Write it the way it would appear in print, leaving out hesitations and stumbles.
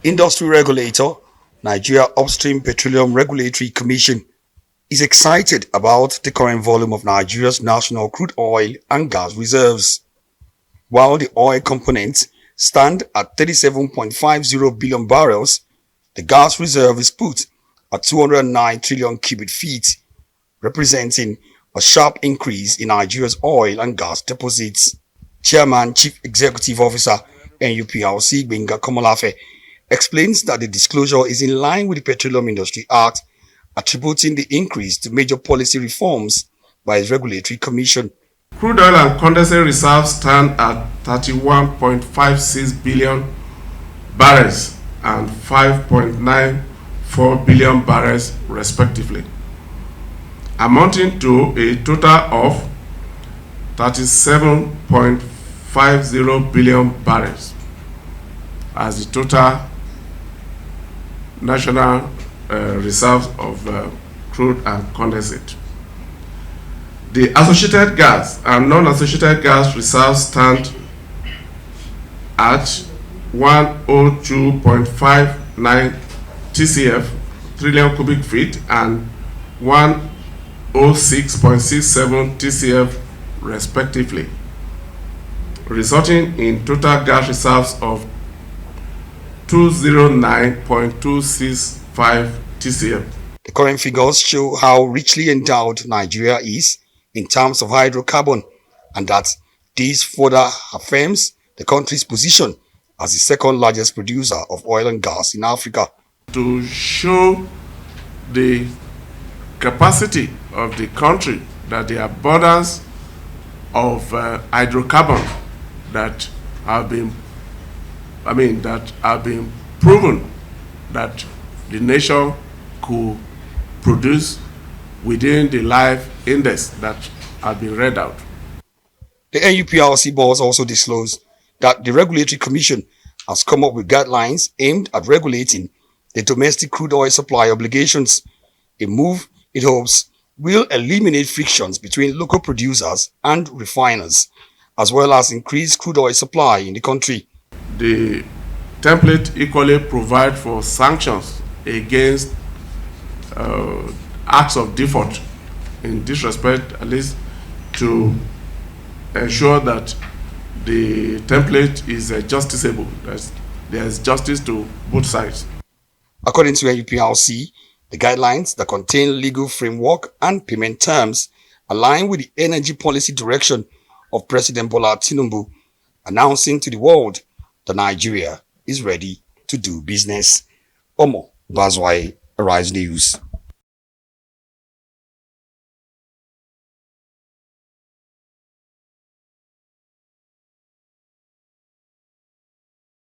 Industry regulator, Nigeria Upstream Petroleum Regulatory Commission, is excited about the current volume of Nigeria's national crude oil and gas reserves. While the oil components stand at 37.50 billion barrels, the gas reserve is put at 209 trillion cubic feet, representing a sharp increase in Nigeria's oil and gas deposits. Chairman Chief Executive Officer NUPRC Gbenga Komolafe explains that the disclosure is in line with the Petroleum Industry Act, attributing the increase to major policy reforms by its regulatory commission. Crude oil and condensate reserves stand at 31.56 billion barrels and 5.94 billion barrels respectively, amounting to a total of 37.50 billion barrels as the total national reserves of crude and condensate. The associated gas and non-associated gas reserves stand at 102.59 TCF trillion cubic feet and 106.67 TCF respectively, resulting in total gas reserves of 209.265 TCF. The current figures show how richly endowed Nigeria is in terms of hydrocarbon, and that this further affirms the country's position as the second largest producer of oil and gas in Africa. To show the capacity of the country, that the abundance of hydrocarbon that have been proven that the nation could produce within the life index that have been read out. The NUPRC boss also disclosed that the Regulatory Commission has come up with guidelines aimed at regulating the domestic crude oil supply obligations, a move it hopes will eliminate frictions between local producers and refiners, as well as increase crude oil supply in the country. The template equally provides for sanctions against acts of default in this respect, at least to ensure that the template is justiciable, that there is justice to both sides. According to NUPRC, the guidelines that contain legal framework and payment terms align with the energy policy direction of President Bola Tinubu, announcing to the world that Nigeria is ready to do business. Omo Bazwai, Arise News.